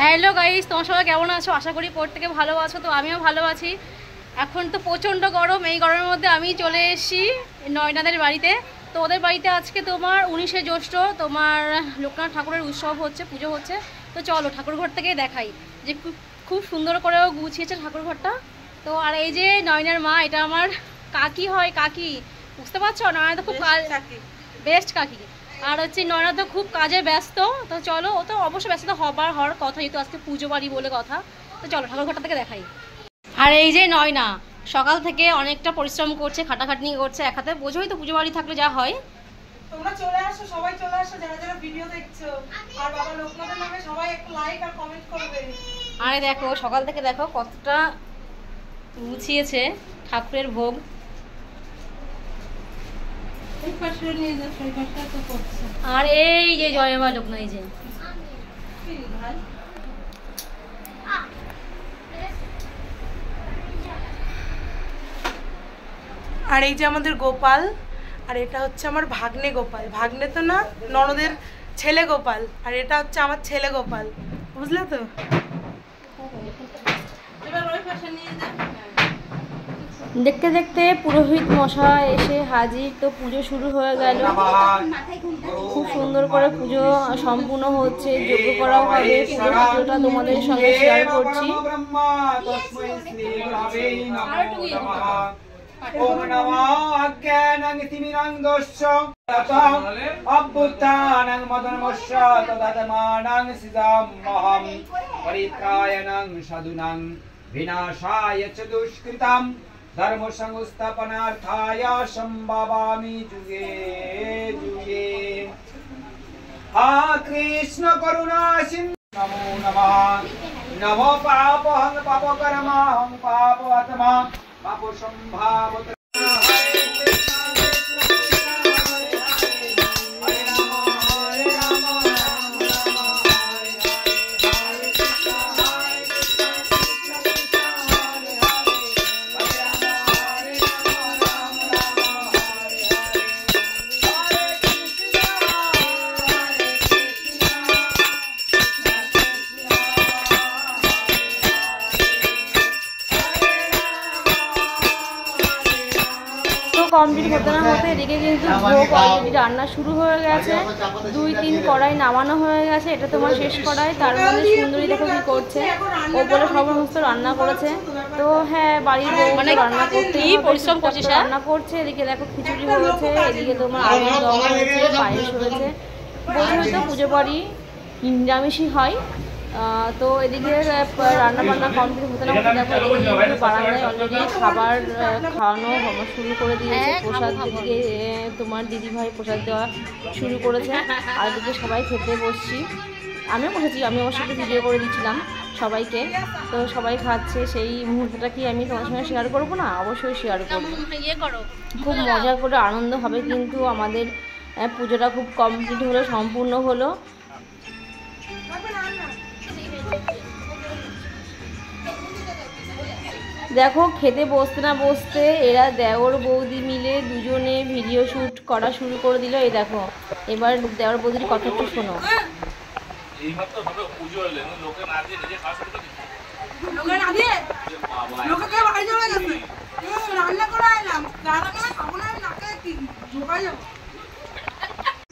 Hello guys, তোমার সবাই কেমন আছো? আশা করি প্রত্যেকে ভালো আছো। তো আমিও ভালো আছি। এখন তো প্রচণ্ড গরম, এই গরমের মধ্যে আমি চলে এসেছি নয়নাদের বাড়িতে। তো ওদের বাড়িতে আজকে তোমার 19শে জ্যৈষ্ঠ তোমার লোকনাথ ঠাকুরের উৎসব হচ্ছে, পুজো হচ্ছে। তো চলো ঠাকুর ঘর থেকে দেখাই যে খুব সুন্দর করেও গুছিয়েছে ঠাকুর ঘরটা। তো আর এই যে নয়নার মা, এটা আমার কাকি হয়, কাকি বুঝতে পারছো? নয়না তো খুব বেস্ট কাকি। আর হচ্ছে নয়না তো খুব কাজে ব্যস্ত। তো চলো, ও তো অবশ্যই ব্যস্ত হওয়ার কথা, যেহেতু আজকে পুজো বাড়ি বলে কথা। তো চলো ঠাকুর ঘরটা থেকে দেখাই। আর এই যে নয়না সকাল থেকে অনেকটা পরিশ্রম করছে, খাটাখাটনি করছে এক হাতে, বোঝোই তো পুজো বাড়ি থাকলে যা হয়। তোমরা চলে আসো, সবাই চলে আসো যারা যারা ভিডিও দেখছো, আর বাবা লোকনাথের নামে সবাই একটু লাইক আর কমেন্ট করবে। আরে দেখো সকাল থেকে দেখো কতটা গুছিয়েছে ঠাকুরের ভোগ। আর এই যে জয় মা লোকনাথ, এই যে আর এই যে আমাদের গোপাল, আর এটা হচ্ছে আমার ভাগ্নে গোপাল। ভাগ্নে তো না, ননদের ছেলে গোপাল। আর এটা হচ্ছে আমার ছেলে গোপাল, বুঝলে তো? দেখতে দেখতে পুরোহিত মশাই এসে হাজির। তো পুজো শুরু হয়ে গেল, খুব সুন্দর করে পুজো সম্পূর্ণ হচ্ছে, যজ্ঞ করাও হবে। পুজোটা তোমাদের সঙ্গে শেয়ার করছি। ओम नमो अज्ञानं तिमिरं दोषं ततं अभ्युत्थानं मदनमस्य तदात्मानं सिद्धमहं परित्रायणं साधूनां विनाशाय च दुष्कृतं धर्मसंस्थापनार्थाय संभवामि जुगे जुगे। हा कृष्ण करुणा सिन्धु नमो नमः। नमो पापहं पापकर्महं पापवत्मा पाप संभावत। কমপ্লিট হতে না হতে এদিকে কিন্তু ভোগ অলরেডি রান্না শুরু হয়ে গেছে। 2-3 কড়াই নামানো হয়ে গেছে, এটা তোমার শেষ কড়াই। তার মধ্যে সুন্দরী দেখো কি করছে, ও বলে সমস্ত রান্না করেছে। তো হ্যাঁ, বাড়ির বউ মানে রান্না করতেই পরিশ্রম করছে, রান্না করছে। এদিকে দেখো খিচুড়ি হয়েছে, এদিকে তোমার আলুর দম হয়েছে, পায়েস হয়েছে। বোঝোই তো পুজো বাড়ি নিরামিষই হয়। তো এদিকে রান্না বান্না কমপ্লিট হতে না হতে দেখো এদিকে বারান্দায় অলরেডি খাবার খাওয়ানো শুরু করে দিয়েছে। প্রসাদ এদিকে তোমার দিদিভাই প্রসাদ দেওয়া শুরু করেছে, আর এদিকে সবাই খেতে বসছি। আমিও বসেছি, আমি ওর সাথে ভিডিও করে দিচ্ছিলাম সবাইকে। তো সবাই খাচ্ছে, সেই মুহূর্তটা কি আমি তোমার সঙ্গে শেয়ার করবো না? অবশ্যই শেয়ার করবো। খুব মজা করে আনন্দ হবে কিন্তু আমাদের পুজোটা খুব কমপ্লিট হলো, সম্পূর্ণ হলো। দেখো খেতে বসতে না বসতে এরা দেওর বৌদি মিলে দুজনে ভিডিও শ্যুট করা শুরু করে দিল। এই দেখো এবার দেওর বৌদির কথা একটু শোনো।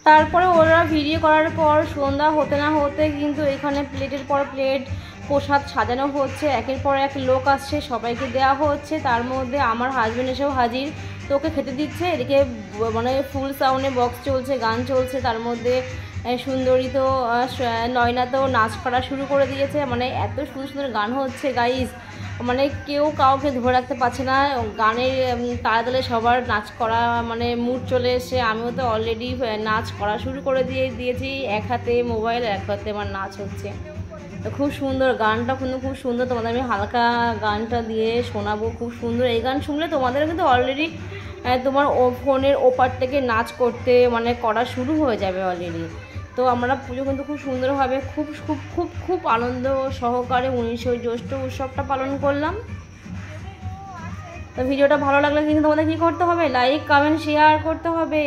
তারপরে ওরা ভিডিও করার পর সন্ধ্যা হতে না হতে কিন্তু এখানে প্লেটের পর প্লেট প্রসাদ সাজানো হচ্ছে। একের পর এক লোক আসছে, সবাইকে দেওয়া হচ্ছে। তার মধ্যে আমার হাজব্যান্ড এসেও হাজির, তো ওকে খেতে দিচ্ছে। এদিকে মানে ফুল সাউন্ডে বক্স চলছে, গান চলছে। তার মধ্যে সুন্দরী তো নয়না তো নাচ করা শুরু করে দিয়েছে। মানে এত সুন্দর সুন্দর গান হচ্ছে গাইজ, মানে কেউ কাউকে ধরে রাখতে পারছে না। গানের তালে তালে সবার নাচ করা মানে মুড চলে এসে। আমিও তো অলরেডি নাচ করা শুরু করে দিয়েছি। এক হাতে মোবাইল, এক হাতে আমার নাচ হচ্ছে। তো খুব সুন্দর গানটা, কিন্তু খুব সুন্দর। তোমাদের আমি হালকা গানটা দিয়ে শোনাবো, খুব সুন্দর। এই গান শুনলে তোমাদের কিন্তু অলরেডি তোমার ফোনের ওপার থেকে নাচ করতে মানে করা শুরু হয়ে যাবে অলরেডি। তো আমরা পুজো কিন্তু খুব সুন্দরভাবে খুব খুব খুব খুব আনন্দ সহকারে 19শে জ্যৈষ্ঠ উৎসবটা পালন করলাম। তো ভিডিওটা ভালো লাগলে কিন্তু তোমাদের কী করতে হবে? লাইক, কমেন্ট, শেয়ার করতে হবে।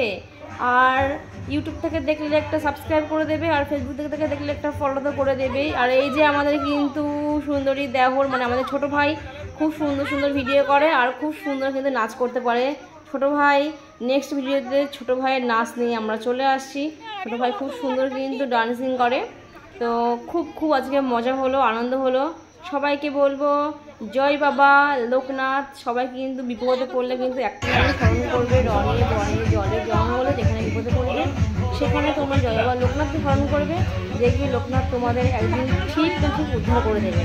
আর ইউটিউব থেকে দেখলে একটা সাবস্ক্রাইব করে দেবে, আর ফেসবুক থেকে দেখলে একটা ফলো তো করে দেবেই। আর এই যে আমাদের কিন্তু সুন্দরী দেওর মানে আমাদের ছোট ভাই খুব সুন্দর সুন্দর ভিডিও করে আর খুব সুন্দর কিন্তু নাচ করতে পারে। ছোট ভাই নেক্সট ভিডিওতে ছোট ভাইয়ের নাচ নিয়ে আমরা চলে আসছি। ছোট ভাই খুব সুন্দর কিন্তু ডান্সিং করে। তো খুব আজকে মজা হলো, আনন্দ হলো। সবাইকে বলবো জয় বাবা লোকনাথ। সবাই কিন্তু বিপদে পড়লে কিন্তু একটা স্মরণ করবে, রনে বনে জলে জঙ্গলে যেখানে বিপদে পড়বে সেখানে তোমরা জয় বাবা লোকনাথকে স্মরণ করবে, দেখবে লোকনাথ তোমাদের একদিন ঠিক উদ্ধার করে দেবে।